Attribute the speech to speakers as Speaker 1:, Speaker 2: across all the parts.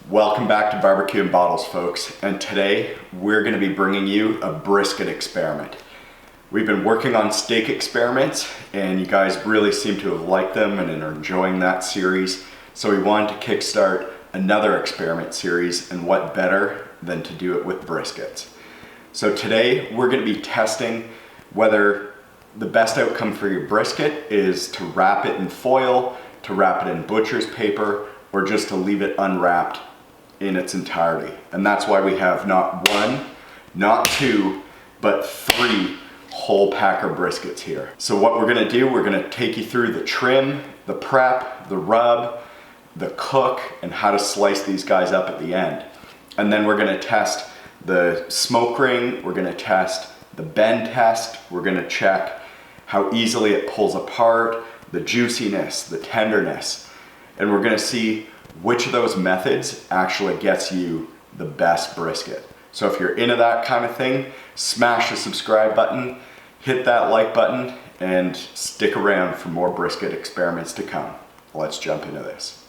Speaker 1: Welcome back to Barbecue and Bottles, folks, and today we're going to be bringing you a brisket experiment. We've been working on steak experiments and you guys really seem to have liked them and are enjoying that series, so we wanted to kickstart another experiment series, and what better than to do it with briskets. So today we're going to be testing whether the best outcome for your brisket is to wrap it in foil, to wrap it in butcher's paper, or just to leave it unwrapped in its entirety. And that's why we have not one, not two, but three whole packer briskets here. So what we're gonna do, we're gonna take you through the trim, the prep, the rub, the cook, and how to slice these guys up at the end. And then we're gonna test the smoke ring, we're gonna test the bend test, we're gonna check how easily it pulls apart, the juiciness, the tenderness, and we're gonna see which of those methods actually gets you the best brisket. So if you're into that kind of thing, smash the subscribe button, hit that like button, and stick around for more brisket experiments to come. Let's jump into this.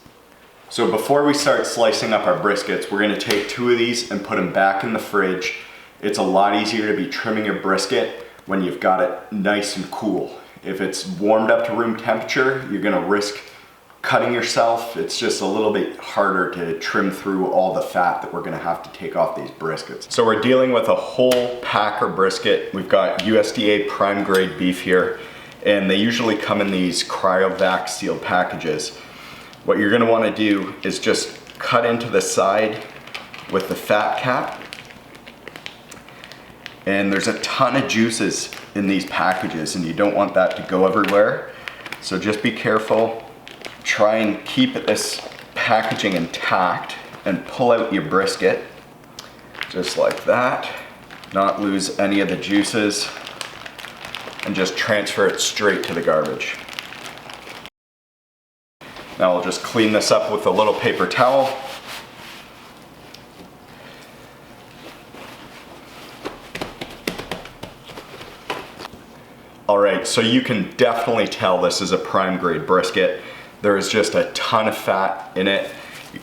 Speaker 1: So before we start slicing up our briskets, we're gonna take two of these and put them back in the fridge. It's a lot easier to be trimming your brisket when you've got it nice and cool. If it's warmed up to room temperature, you're gonna risk cutting yourself. It's just a little bit harder to trim through all the fat that we're gonna have to take off these briskets. So we're dealing with a whole packer brisket. We've got USDA prime grade beef here, and they usually come in these cryovac sealed packages. What you're gonna wanna do is just cut into the side with the fat cap. And there's a ton of juices in these packages, and you don't want that to go everywhere. So just be careful. Try and keep this packaging intact and pull out your brisket just like that. Not lose any of the juices, and just transfer it straight to the garbage. Now I'll just clean this up with a little paper towel. All right, so you can definitely tell this is a prime grade brisket. There is just a ton of fat in it,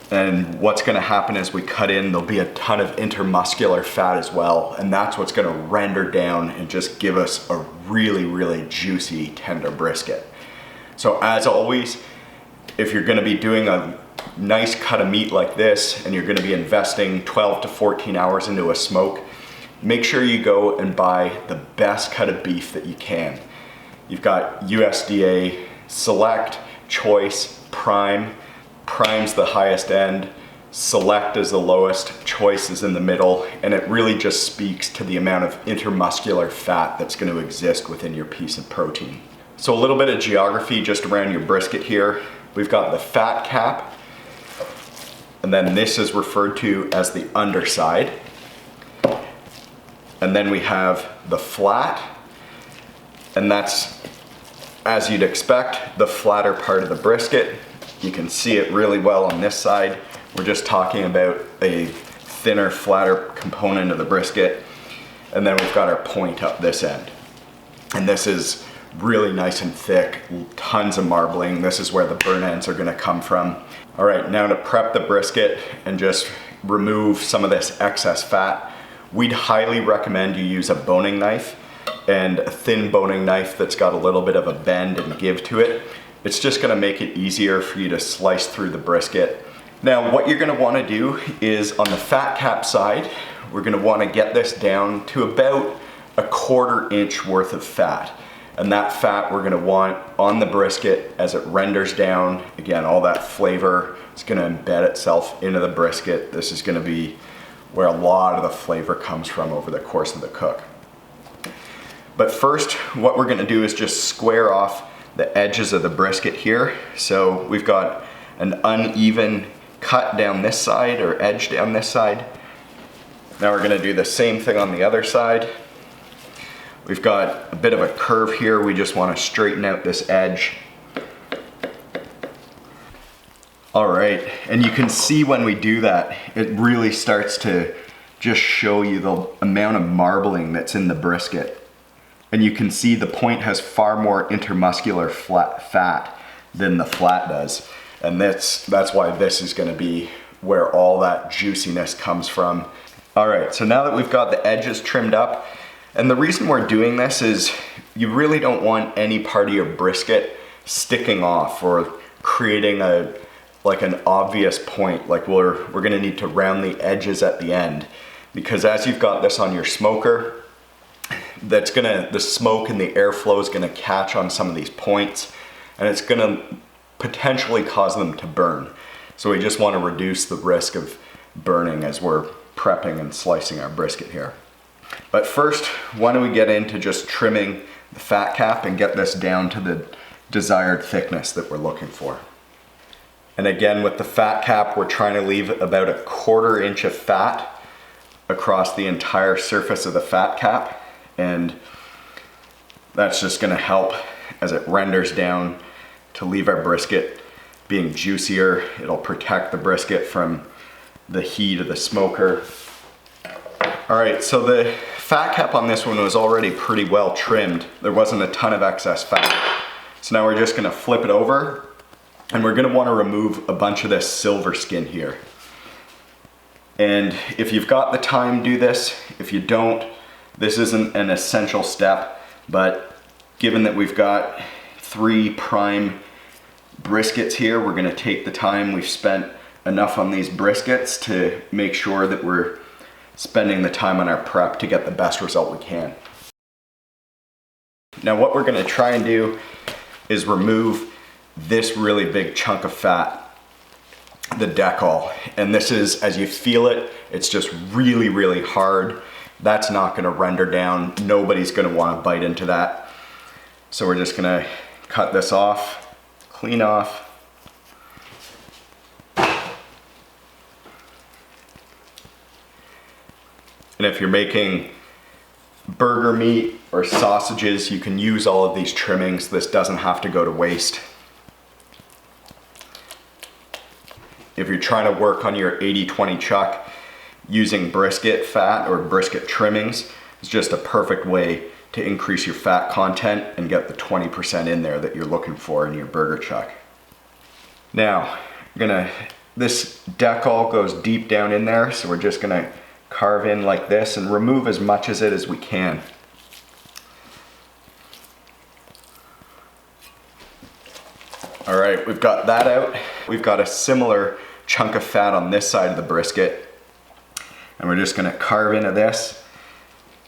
Speaker 1: and what's gonna happen as we cut in, there'll be a ton of intermuscular fat as well, and that's what's gonna render down and just give us a really, really juicy, tender brisket. So as always, if you're gonna be doing a nice cut of meat like this, and you're gonna be investing 12 to 14 hours into a smoke, make sure you go and buy the best cut of beef that you can. You've got USDA Select, Choice, Prime. Prime's the highest end, Select is the lowest, Choice is in the middle, and it really just speaks to the amount of intermuscular fat that's going to exist within your piece of protein. So a little bit of geography just around your brisket here. We've got the fat cap, and then this is referred to as the underside. And then we have the flat, and that's, as you'd expect, the flatter part of the brisket. You can see it really well on this side. We're just talking about a thinner, flatter component of the brisket. And then we've got our point up this end. And this is really nice and thick, tons of marbling. This is where the burn ends are gonna come from. All right, now to prep the brisket and just remove some of this excess fat, we'd highly recommend you use a boning knife, and a thin boning knife that's got a little bit of a bend and give to it. It's just gonna make it easier for you to slice through the brisket. Now, what you're gonna wanna do is on the fat cap side, we're gonna wanna get this down to about a 1/4 inch worth of fat. And that fat we're gonna want on the brisket as it renders down. Again, all that flavor is gonna embed itself into the brisket. This is gonna be where a lot of the flavor comes from over the course of the cook. But first, what we're gonna do is just square off the edges of the brisket here. So we've got an uneven cut down this side, or edge down this side. Now we're gonna do the same thing on the other side. We've got a bit of a curve here. We just wanna straighten out this edge. All right, and you can see when we do that, it really starts to just show you the amount of marbling that's in the brisket. And you can see the point has far more intermuscular fat than the flat does. And that's why this is gonna be where all that juiciness comes from. All right, so now that we've got the edges trimmed up, and the reason we're doing this is you really don't want any part of your brisket sticking off or creating like an obvious point. Like we're gonna need to round the edges at the end, because as you've got this on your smoker, the smoke and the airflow is gonna catch on some of these points, and it's gonna potentially cause them to burn. So we just wanna reduce the risk of burning as we're prepping and slicing our brisket here. But first, why don't we get into just trimming the fat cap and get this down to the desired thickness that we're looking for. And again, with the fat cap, we're trying to leave about 1/4 inch of fat across the entire surface of the fat cap, and that's just gonna help as it renders down to leave our brisket being juicier. It'll protect the brisket from the heat of the smoker. All right, so the fat cap on this one was already pretty well trimmed. There wasn't a ton of excess fat. So now we're just gonna flip it over, and we're gonna wanna remove a bunch of this silver skin here. And if you've got the time, do this. If you don't, this isn't an essential step, but given that we've got 3 prime briskets here, we're gonna take the time. We've spent enough on these briskets to make sure that we're spending the time on our prep to get the best result we can. Now what we're gonna try and do is remove this really big chunk of fat, the decal. And this is, as you feel it, it's just really, really hard. That's not gonna render down. Nobody's gonna wanna bite into that. So we're just gonna cut this off, clean off. And if you're making burger meat or sausages, you can use all of these trimmings. This doesn't have to go to waste. If you're trying to work on your 80-20 chuck, using brisket fat or brisket trimmings is just a perfect way to increase your fat content and get the 20% in there that you're looking for in your burger chuck. Now, this decal goes deep down in there, so we're just gonna carve in like this and remove as much of it as we can. All right, we've got that out. We've got a similar chunk of fat on this side of the brisket, and we're just gonna carve into this,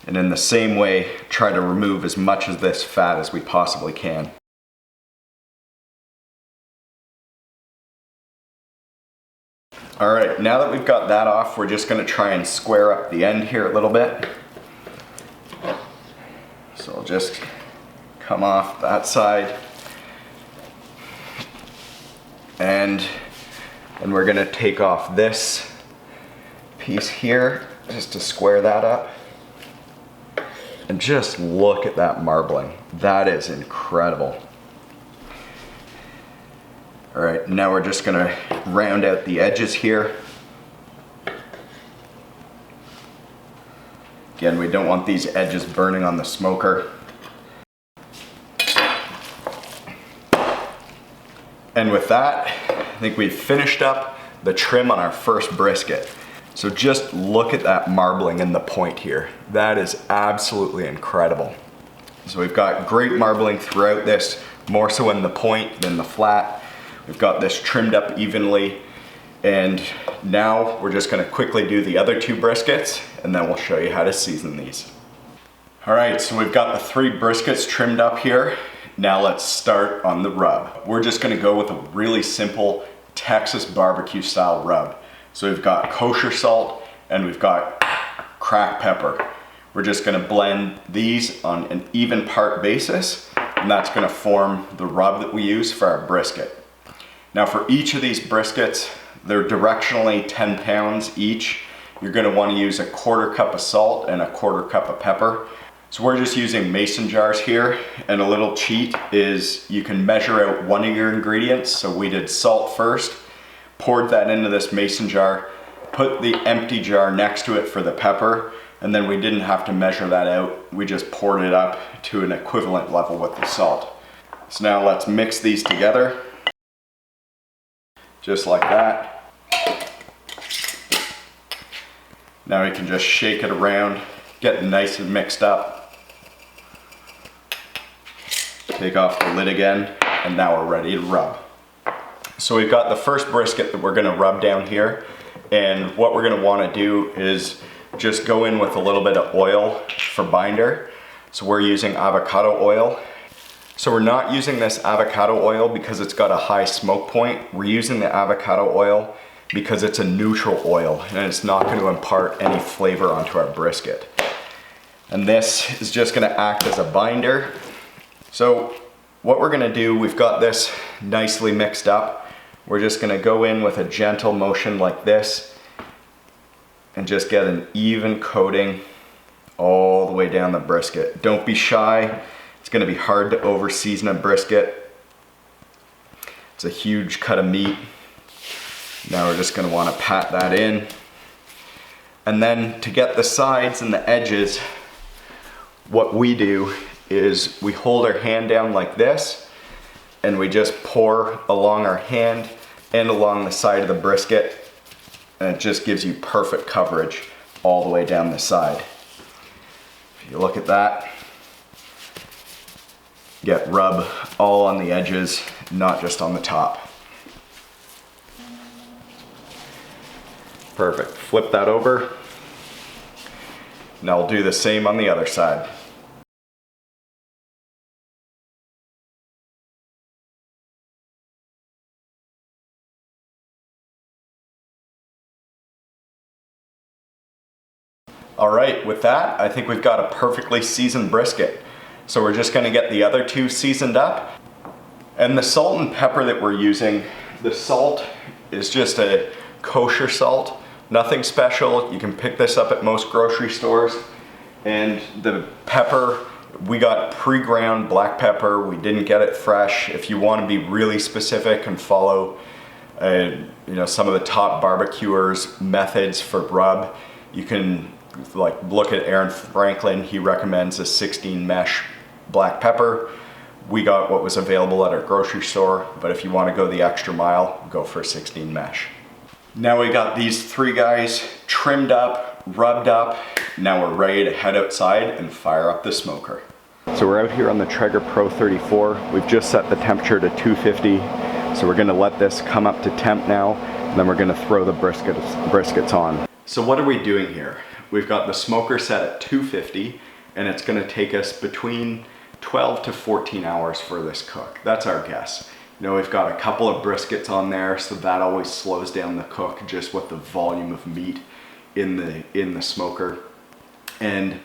Speaker 1: and in the same way, try to remove as much of this fat as we possibly can. All right, now that we've got that off, we're just gonna try and square up the end here a little bit. So I'll just come off that side. And we're gonna take off this piece here just to square that up. And just look at that marbling. That is incredible. All right, now we're just gonna round out the edges here. Again, we don't want these edges burning on the smoker. And with that, I think we've finished up the trim on our first brisket. So just look at that marbling in the point here. That is absolutely incredible. So we've got great marbling throughout this, more so in the point than the flat. We've got this trimmed up evenly, and now we're just gonna quickly do the other 2 briskets, and then we'll show you how to season these. All right, so we've got the 3 briskets trimmed up here. Now let's start on the rub. We're just gonna go with a really simple Texas barbecue style rub. So we've got kosher salt and we've got cracked pepper. We're just gonna blend these on an even part basis, and that's gonna form the rub that we use for our brisket. Now for each of these briskets, they're directionally 10 pounds each. You're gonna wanna use 1/4 cup of salt and 1/4 cup of pepper. So we're just using mason jars here, and a little cheat is you can measure out one of your ingredients. So we did salt first, poured that into this mason jar, put the empty jar next to it for the pepper, and then we didn't have to measure that out. We just poured it up to an equivalent level with the salt. So now let's mix these together. Just like that. Now we can just shake it around, get it nice and mixed up. Take off the lid again, and now we're ready to rub. So we've got the first brisket that we're gonna rub down here, and what we're gonna wanna do is just go in with a little bit of oil for binder. So we're using avocado oil. So we're not using this avocado oil because it's got a high smoke point. We're using the avocado oil because it's a neutral oil and it's not going to impart any flavor onto our brisket. And this is just going to act as a binder. So what we're going to do, we've got this nicely mixed up. We're just going to go in with a gentle motion like this and just get an even coating all the way down the brisket. Don't be shy. It's going to be hard to over season a brisket. It's a huge cut of meat. Now we're just going to want to pat that in. And then to get the sides and the edges, what we do is we hold our hand down like this and we just pour along our hand and along the side of the brisket, and it just gives you perfect coverage all the way down the side. If you look at that, get rub all on the edges, not just on the top. Perfect. Flip that over. Now I'll do the same on the other side. All right, with that, I think we've got a perfectly seasoned brisket. So we're just gonna get the other two seasoned up. And the salt and pepper that we're using, the salt is just a kosher salt, nothing special. You can pick this up at most grocery stores. And the pepper, we got pre-ground black pepper. We didn't get it fresh. If you wanna be really specific and follow some of the top barbecuers' methods for rub, you can look at Aaron Franklin. He recommends a 16 mesh black pepper. We got what was available at our grocery store, but if you want to go the extra mile, go for 16 mesh. Now we got these three guys trimmed up, rubbed up. Now we're ready to head outside and fire up the smoker. So we're out here on the Traeger Pro 34. We've just set the temperature to 250. So we're gonna let this come up to temp now, and then we're gonna throw the briskets on. So what are we doing here? We've got the smoker set at 250, and it's gonna take us between 12 to 14 hours for this cook. That's our guess. We've got a couple of briskets on there, so that always slows down the cook just with the volume of meat in the smoker. And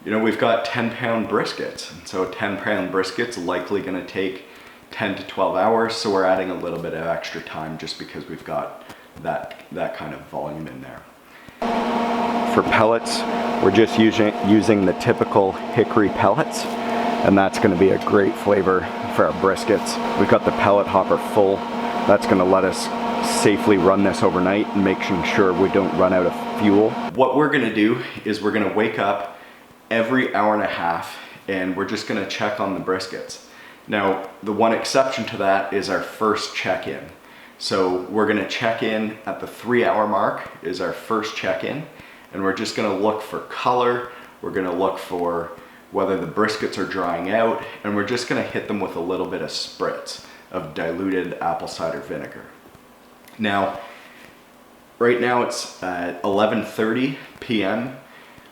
Speaker 1: we've got 10-pound briskets, and so a 10-pound brisket's likely gonna take 10 to 12 hours, so we're adding a little bit of extra time just because we've got that kind of volume in there. For pellets, we're just using the typical hickory pellets, and that's going to be a great flavor for our briskets. We've got the pellet hopper full. That's going to let us safely run this overnight and making sure we don't run out of fuel. What we're going to do is we're going to wake up every hour and a half, and we're just going to check on the briskets. Now, the one exception to that is our first check-in. So we're gonna check in at the 3-hour mark is our first check-in, and we're just gonna look for color, we're gonna look for whether the briskets are drying out, and we're just gonna hit them with a little bit of spritz of diluted apple cider vinegar. Now, right now it's 11:30 p.m.,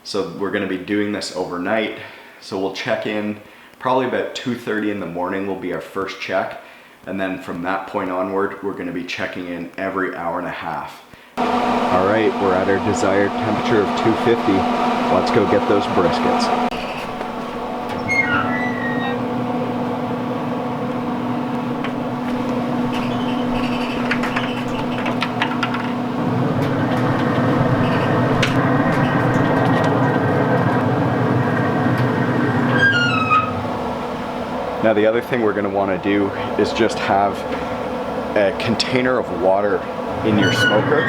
Speaker 1: so we're gonna be doing this overnight, so we'll check in probably about 2:30 in the morning will be our first check. And then from that point onward, we're gonna be checking in every hour and a half. All right, we're at our desired temperature of 250. Let's go get those briskets. Now the other thing we're going to want to do is just have a container of water in your smoker.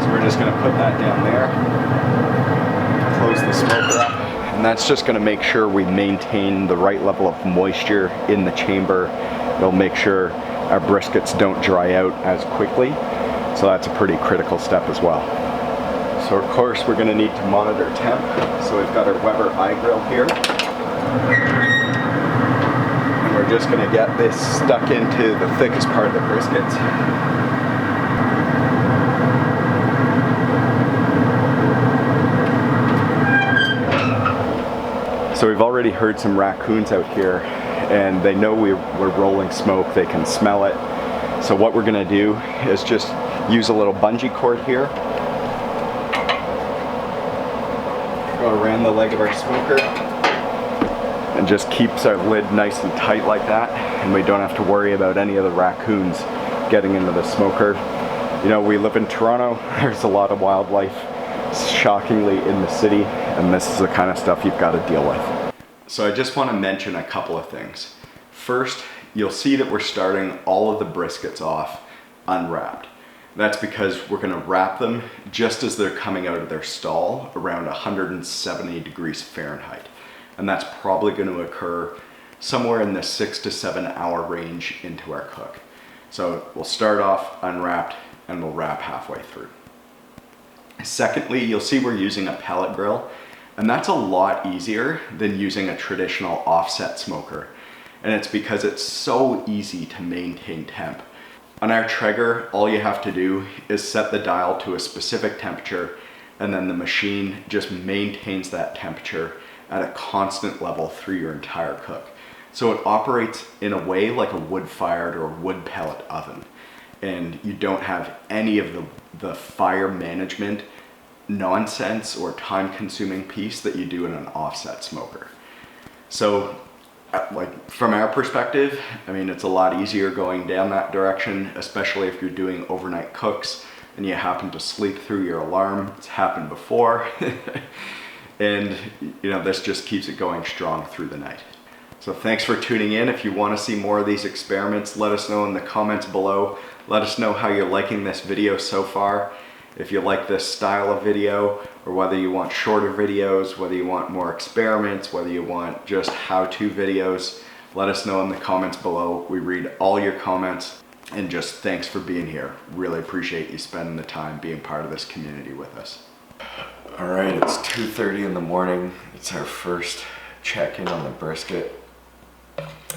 Speaker 1: So we're just going to put that down there, close the smoker up, and that's just going to make sure we maintain the right level of moisture in the chamber. It'll make sure our briskets don't dry out as quickly. So that's a pretty critical step as well. So of course we're gonna need to monitor temp. So we've got our Weber iGrill here. And we're just gonna get this stuck into the thickest part of the briskets. So we've already heard some raccoons out here and they know we're rolling smoke, they can smell it. So what we're gonna do is just use a little bungee cord here. Go around the leg of our smoker and just keeps our lid nice and tight like that, and we don't have to worry about any of the raccoons getting into the smoker. You know, we live in Toronto, there's a lot of wildlife, shockingly, in the city, and this is the kind of stuff you've got to deal with. So I just want to mention a couple of things. First, you'll see that we're starting all of the briskets off unwrapped. That's because we're going to wrap them just as they're coming out of their stall around 170 degrees Fahrenheit. And that's probably going to occur somewhere in the 6 to 7 hour range into our cook. So we'll start off unwrapped and we'll wrap halfway through. Secondly, you'll see we're using a pellet grill, and that's a lot easier than using a traditional offset smoker. And it's because it's so easy to maintain temp. On our Traeger, all you have to do is set the dial to a specific temperature, and then the machine just maintains that temperature at a constant level through your entire cook. So it operates in a way like a wood-fired or wood pellet oven, and you don't have any of the fire management nonsense or time-consuming piece that you do in an offset smoker. So like from our perspective, I mean, it's a lot easier going down that direction, especially if you're doing overnight cooks and you happen to sleep through your alarm. It's happened before. And you know, this just keeps it going strong through the night. So thanks for tuning in. If you want to see more of these experiments, let us know in the comments below. Let us know how you're liking this video so far. If you like this style of video, or whether you want shorter videos, whether you want more experiments, whether you want just how-to videos, let us know in the comments below. We read all your comments, and just thanks for being here. Really appreciate you spending the time being part of this community with us. All right, it's 2:30 in the morning. It's our first check-in on the brisket,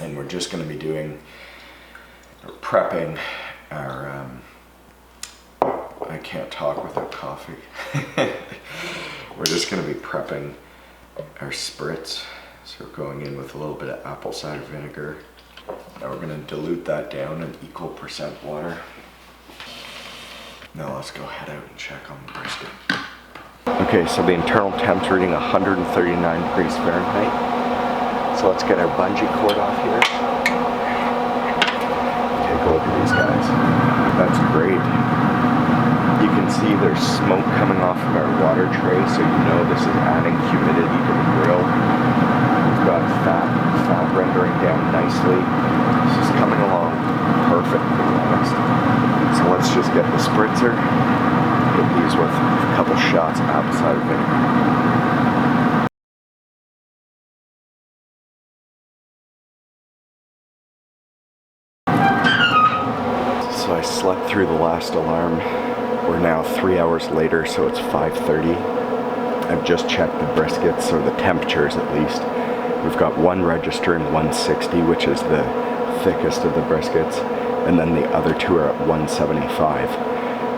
Speaker 1: and we're just gonna be prepping our, I can't talk without coffee. We're just gonna be prepping our spritz. So we're going in with a little bit of apple cider vinegar. Now we're gonna dilute that down in equal percent water. Now let's go head out and check on the brisket. Okay, so the internal temp's reading 139 degrees Fahrenheit. So let's get our bungee cord off here. Take a look at these guys. That's great. You can see there's smoke coming off from our water tray, so you know this is adding humidity to the grill. We've got fat rendering down nicely. This is coming along perfect, to be honest. So let's just get the spritzer. Hit these with a couple shots of apple cider vinegar. So I slept through the last alarm. We're now 3 hours later, so it's 5:30. I've just checked the briskets, or the temperatures at least. We've got one registering 160, which is the thickest of the briskets, and then the other two are at 175.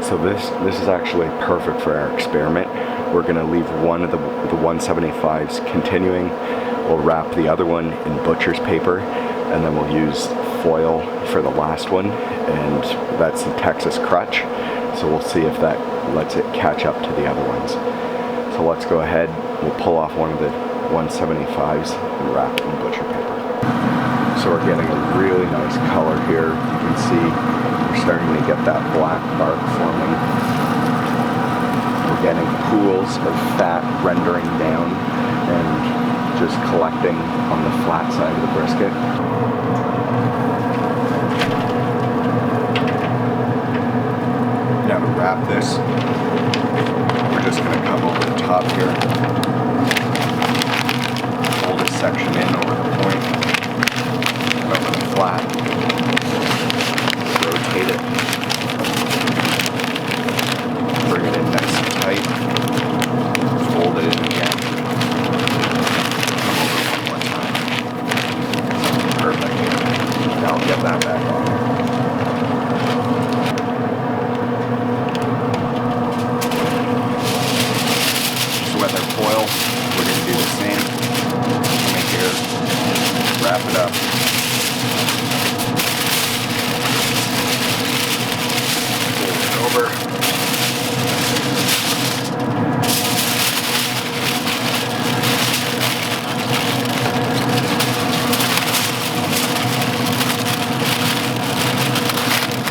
Speaker 1: So this is actually perfect for our experiment. We're gonna leave one of the 175s continuing. We'll wrap the other one in butcher's paper, and then we'll use foil for the last one, and that's the Texas crutch. So we'll see if that lets it catch up to the other ones. So let's go ahead, we'll pull off one of the 175s and wrap it in butcher paper. So we're getting a really nice color here. You can see we're starting to get that black bark forming. We're getting pools of fat rendering down and just collecting on the flat side of the brisket. Now to wrap this, we're just going to come over the top here, fold this section in over the point, and over the flat, rotate it.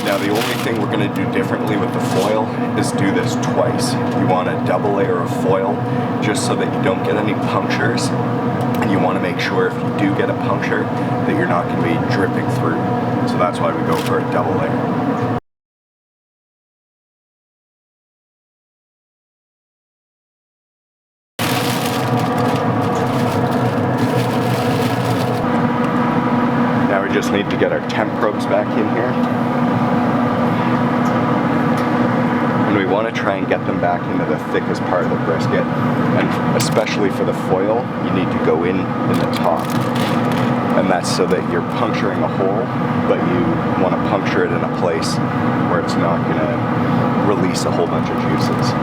Speaker 1: Now the only thing we're going to do differently with the foil is do this twice. You want a double layer of foil just so that you don't get any punctures, and you want to make sure if you do get a puncture that you're not going to be dripping through. So that's why we go for a double layer. Now we just need to get our temp probes back in here. And we want to try and get them back into the thickest part of the brisket. And especially for the foil, you need to go in the top. And that's so that you're puncturing a hole, but you want to puncture it in a place where it's not going to release a whole bunch of juices.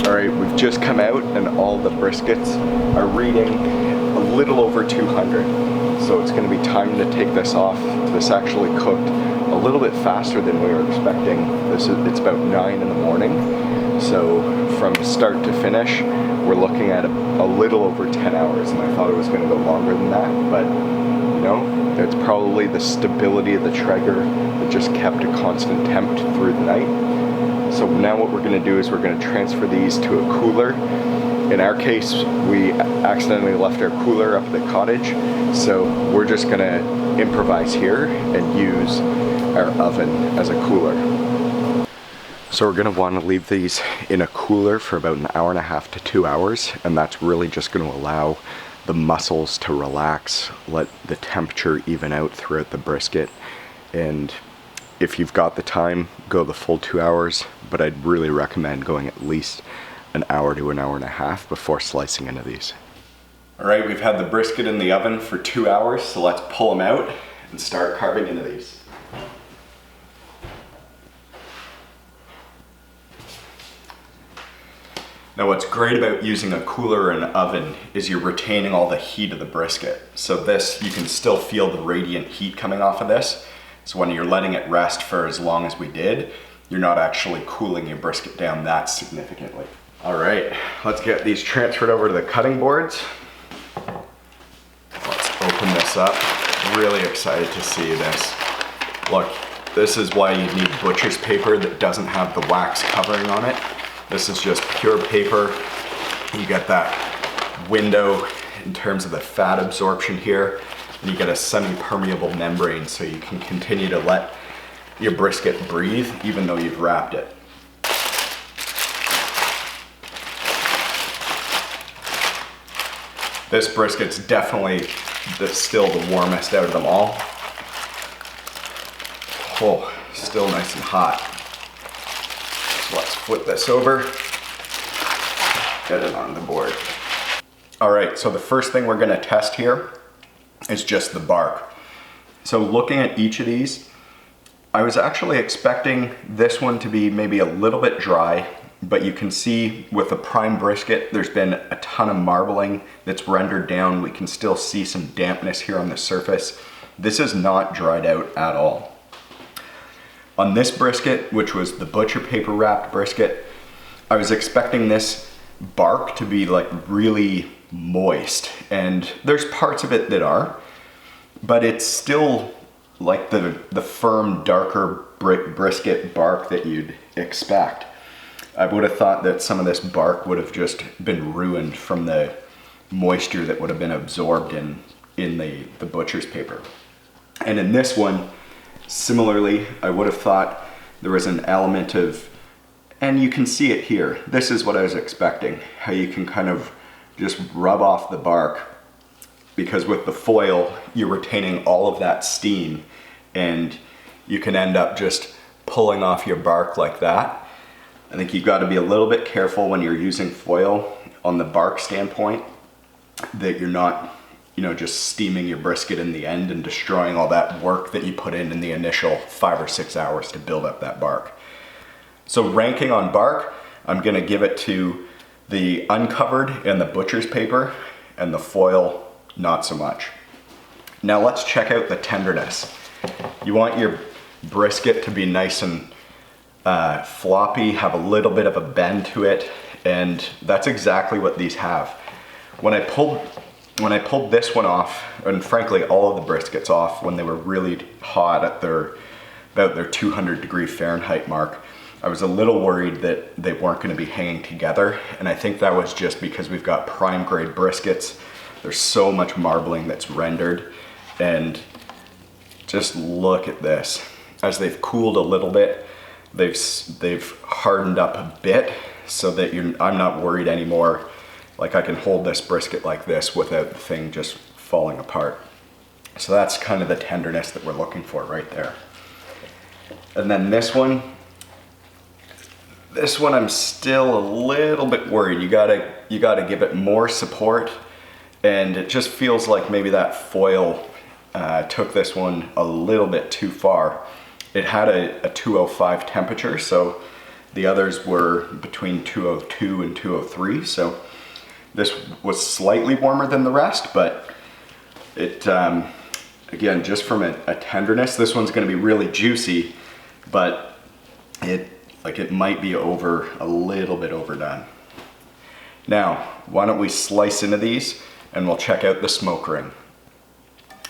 Speaker 1: Alright, we've just come out and all the briskets are reading a little over 200. So it's going to be time to take this off. This actually cooked a little bit faster than we were expecting. It's about 9 in the morning. So from start to finish, we're looking at a little over 10 hours, and I thought it was going to go longer than that, but you know, it's probably the stability of the Traeger that just kept a constant temp through the night. So now what we're going to do is we're going to transfer these to a cooler. In our case, we accidentally left our cooler up at the cottage, so we're just going to improvise here and use our oven as a cooler. So we're going to want to leave these in a cooler for about an hour and a half to 2 hours, and that's really just going to allow the muscles to relax, let the temperature even out throughout the brisket. And if you've got the time, go the full 2 hours, but I'd really recommend going at least an hour to an hour and a half before slicing into these. All right, we've had the brisket in the oven for 2 hours, so let's pull them out and start carving into these. Now what's great about using a cooler or an oven is you're retaining all the heat of the brisket. So this, you can still feel the radiant heat coming off of this. So when you're letting it rest for as long as we did, you're not actually cooling your brisket down that significantly. All right, let's get these transferred over to the cutting boards. Let's open this up. Really excited to see this. Look, this is why you need butcher's paper that doesn't have the wax covering on it. This is just pure paper. You get that window in terms of the fat absorption here, and you get a semi-permeable membrane so you can continue to let your brisket breathe even though you've wrapped it. This brisket's definitely still the warmest out of them all. Oh, still nice and hot. So let's flip this over, get it on the board. All right, so the first thing we're gonna test here is just the bark. So looking at each of these, I was actually expecting this one to be maybe a little bit dry, but you can see with the prime brisket, there's been a ton of marbling that's rendered down. We can still see some dampness here on the surface. This is not dried out at all. On this brisket, which was the butcher paper wrapped brisket, I was expecting this bark to be like really moist, and there's parts of it that are, but it's still like the firm, darker brisket bark that you'd expect. I would have thought that some of this bark would have just been ruined from the moisture that would have been absorbed in the butcher's paper. And in this one, similarly, I would have thought there was an element of, and you can see it here, this is what I was expecting, how you can kind of just rub off the bark, because with the foil, you're retaining all of that steam, and you can end up just pulling off your bark like that. I think you've got to be a little bit careful when you're using foil on the bark standpoint, that you're not, you know, just steaming your brisket in the end and destroying all that work that you put in the initial 5 or 6 hours to build up that bark. So ranking on bark, I'm gonna give it to the uncovered and the butcher's paper, and the foil not so much. Now let's check out the tenderness. You want your brisket to be nice and floppy, have a little bit of a bend to it, and that's exactly what these have. When I pulled this one off, and frankly all of the briskets off when they were really hot at about their 200 Fahrenheit mark, I was a little worried that they weren't going to be hanging together, and I think that was just because we've got prime grade briskets. There's so much marbling that's rendered, and just look at this. As they've cooled a little bit, they've hardened up a bit so that I'm not worried anymore. Like, I can hold this brisket like this without the thing just falling apart. So that's kind of the tenderness that we're looking for right there. And then this one I'm still a little bit worried. You gotta give it more support, and it just feels like maybe that foil took this one a little bit too far. It had a 205 temperature, so the others were between 202 and 203, so this was slightly warmer than the rest, but it, again, just from a tenderness, this one's gonna be really juicy, but it might be a little bit overdone. Now, why don't we slice into these and we'll check out the smoke ring.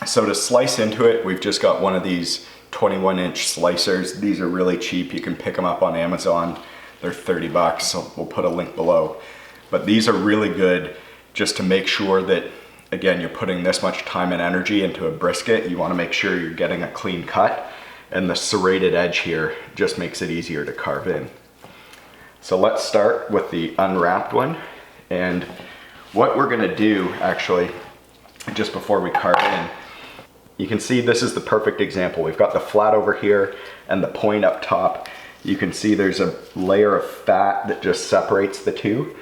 Speaker 1: So to slice into it, we've just got one of these 21-inch slicers. These are really cheap. You can pick them up on Amazon. They're 30 bucks, so we'll put a link below. But these are really good just to make sure that, again, you're putting this much time and energy into a brisket. You want to make sure you're getting a clean cut, and the serrated edge here just makes it easier to carve in. So let's start with the unwrapped one. And what we're gonna do, actually, just before we carve in, you can see this is the perfect example. We've got the flat over here and the point up top. You can see there's a layer of fat that just separates the two.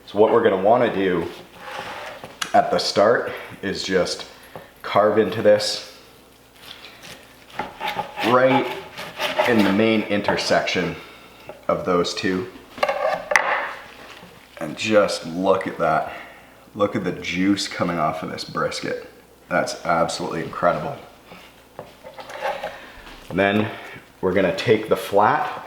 Speaker 1: So what we're gonna wanna do at the start is just carve into this right in the main intersection of those two. And just look at that. Look at the juice coming off of this brisket. That's absolutely incredible. And then we're gonna take the flat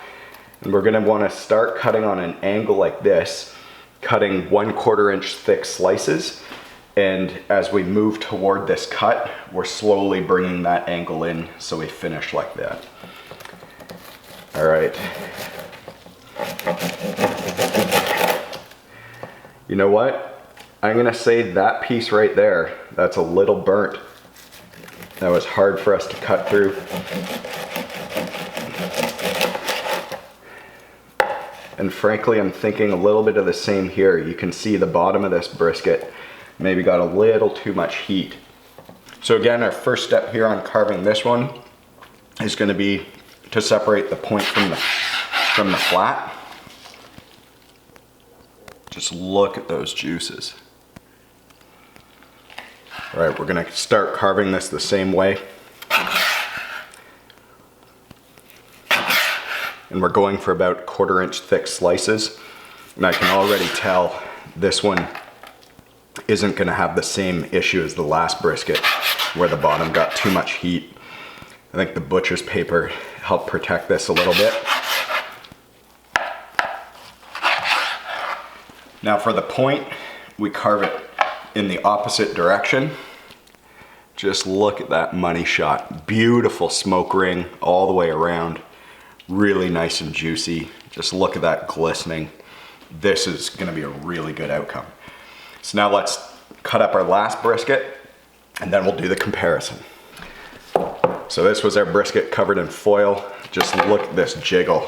Speaker 1: and we're gonna wanna start cutting on an angle like this, cutting 1/4 inch thick slices. And as we move toward this cut, we're slowly bringing that angle in so we finish like that. All right. You know what? I'm gonna say that piece right there, that's a little burnt. That was hard for us to cut through. And frankly, I'm thinking a little bit of the same here. You can see the bottom of this brisket maybe got a little too much heat. So again, our first step here on carving this one is gonna be to separate the point from the flat. Just look at those juices. All right, we're gonna start carving this the same way. And we're going for about 1/4 inch thick slices. And I can already tell this one isn't gonna have the same issue as the last brisket where the bottom got too much heat. I think the butcher's paper helped protect this a little bit. Now for the point, we carve it in the opposite direction. Just look at that money shot. Beautiful smoke ring all the way around. Really nice and juicy. Just look at that glistening. This is gonna be a really good outcome. So now let's cut up our last brisket and then we'll do the comparison. So this was our brisket covered in foil. Just look at this jiggle.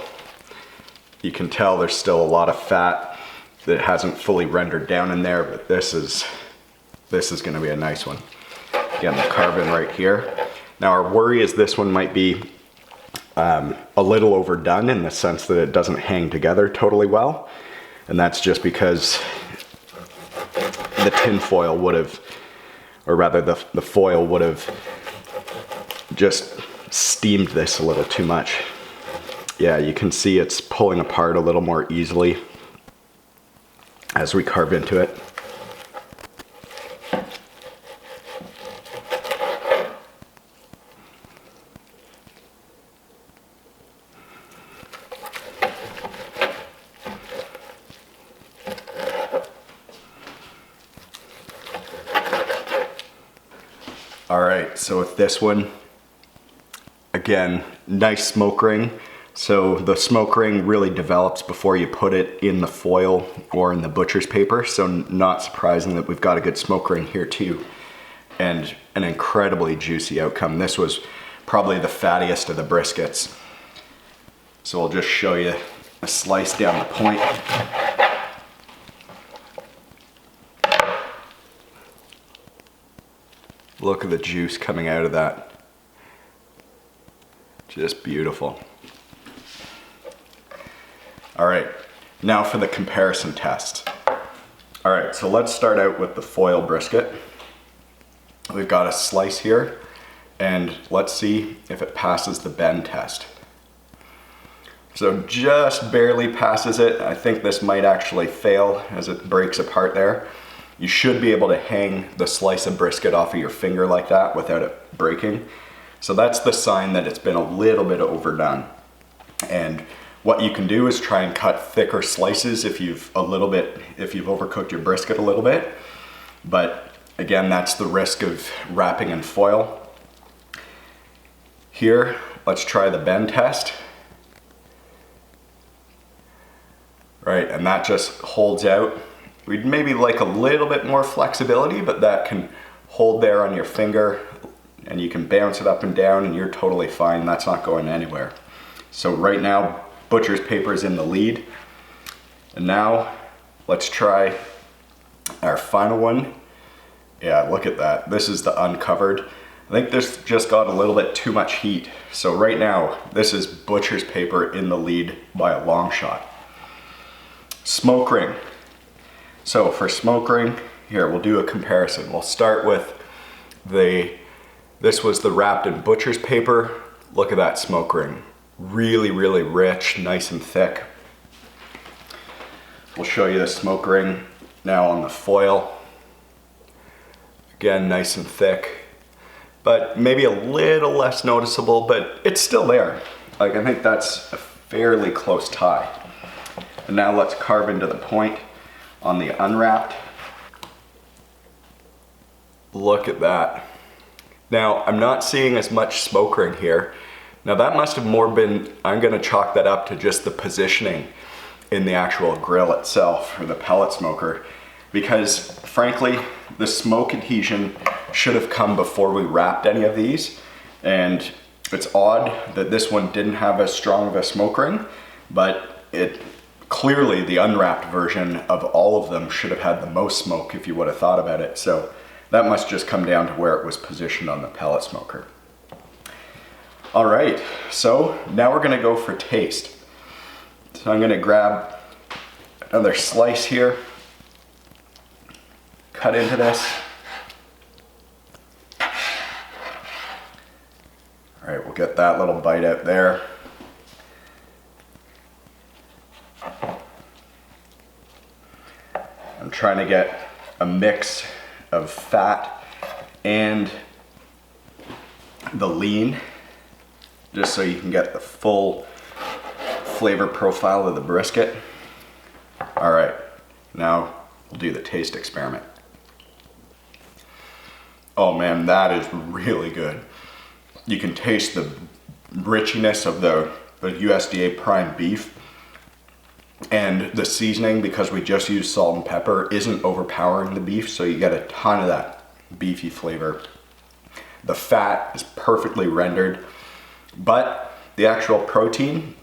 Speaker 1: You can tell there's still a lot of fat that hasn't fully rendered down in there, but this is gonna be a nice one. Again, the carve in right here. Now our worry is this one might be a little overdone in the sense that it doesn't hang together totally well. And that's just because the tin foil would have, or rather the foil would have just steamed this a little too much. Yeah, you can see it's pulling apart a little more easily as we carve into it. All right, so with this one, again, nice smoke ring. So the smoke ring really develops before you put it in the foil or in the butcher's paper. So not surprising that we've got a good smoke ring here too. And an incredibly juicy outcome. This was probably the fattiest of the briskets. So I'll just show you a slice down the point. Look at the juice coming out of that. Just beautiful. All right, now for the comparison test. All right, so let's start out with the foil brisket. We've got a slice here, and let's see if it passes the bend test. So just barely passes it. I think this might actually fail as it breaks apart there. You should be able to hang the slice of brisket off of your finger like that without it breaking. So that's the sign that it's been a little bit overdone. And what you can do is try and cut thicker slices if you've overcooked your brisket a little bit. But again, that's the risk of wrapping in foil. Here, let's try the bend test. Right, and that just holds out. We'd maybe like a little bit more flexibility, but that can hold there on your finger and you can bounce it up and down and you're totally fine. That's not going anywhere. So right now, butcher's paper is in the lead. And now let's try our final one. Yeah, look at that. This is the uncovered. I think this just got a little bit too much heat. So right now, this is butcher's paper in the lead by a long shot. Smoke ring. So for smoke ring, here we'll do a comparison. We'll start with this was the wrapped in butcher's paper. Look at that smoke ring. Really, really rich, nice and thick. We'll show you the smoke ring now on the foil. Again, nice and thick, but maybe a little less noticeable, but it's still there. Like, I think that's a fairly close tie. And now let's carve into the point on the unwrapped. Look at that. Now, I'm not seeing as much smoke ring here. Now that must have more been, I'm gonna chalk that up to just the positioning in the actual grill itself, or the pellet smoker, because frankly, the smoke adhesion should have come before we wrapped any of these. And it's odd that this one didn't have as strong of a smoke ring, but clearly the unwrapped version of all of them should have had the most smoke if you would have thought about it. So that must just come down to where it was positioned on the pellet smoker. All right, so now we're gonna go for taste. So I'm gonna grab another slice here, cut into this. All right, we'll get that little bite out there. I'm trying to get a mix of fat and the lean, just so you can get the full flavor profile of the brisket. All right, now we'll do the taste experiment. Oh man, that is really good. You can taste the richness of the USDA prime beef. And the seasoning, because we just used salt and pepper, isn't overpowering the beef, so you get a ton of that beefy flavor. The fat is perfectly rendered, but the actual protein,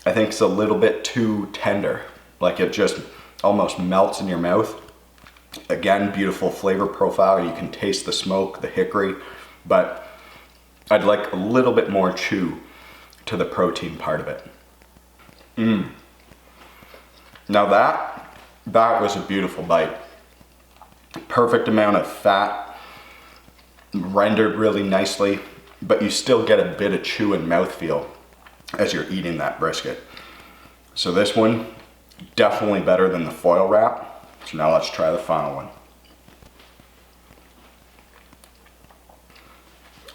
Speaker 1: I think, is a little bit too tender. Like, it just almost melts in your mouth. Again, beautiful flavor profile. You can taste the smoke, the hickory, but I'd like a little bit more chew to the protein part of it. Now that was a beautiful bite. Perfect amount of fat, rendered really nicely, but you still get a bit of chew and mouthfeel as you're eating that brisket. So this one, definitely better than the foil wrap. So now let's try the final one.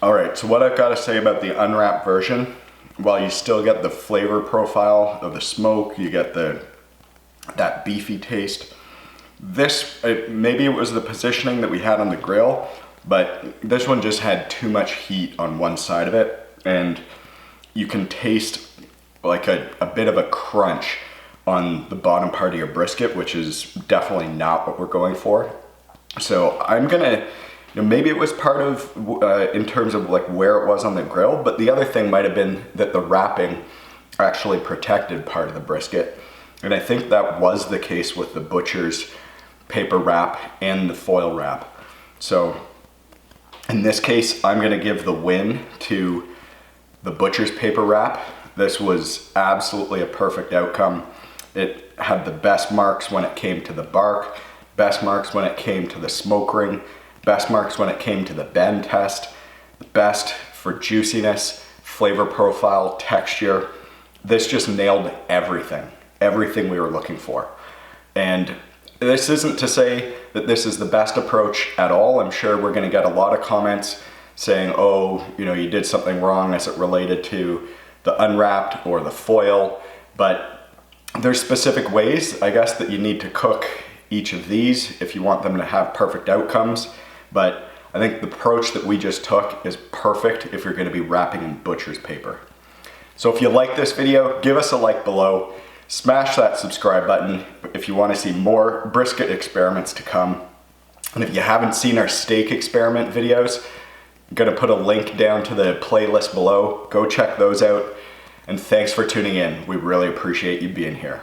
Speaker 1: All right, so what I've got to say about the unwrapped version, while you still get the flavor profile of the smoke, you get that beefy taste. Maybe it was the positioning that we had on the grill, but this one just had too much heat on one side of it, and you can taste like a bit of a crunch on the bottom part of your brisket, which is definitely not what we're going for. So I'm gonna, maybe it was part of, in terms of like where it was on the grill, but the other thing might have been that the wrapping actually protected part of the brisket. And I think that was the case with the butcher's paper wrap and the foil wrap. So in this case, I'm gonna give the win to the butcher's paper wrap. This was absolutely a perfect outcome. It had the best marks when it came to the bark, best marks when it came to the smoke ring, best marks when it came to the bend test, the best for juiciness, flavor profile, texture. This just nailed everything we were looking for. And this isn't to say that this is the best approach at all. I'm sure we're gonna get a lot of comments saying, oh, you did something wrong as it related to the unwrapped or the foil, but there's specific ways, I guess, that you need to cook each of these if you want them to have perfect outcomes. But I think the approach that we just took is perfect if you're gonna be wrapping in butcher's paper. So if you like this video, give us a like below, smash that subscribe button if you wanna see more brisket experiments to come. And if you haven't seen our steak experiment videos, I'm gonna put a link down to the playlist below. Go check those out. And thanks for tuning in. We really appreciate you being here.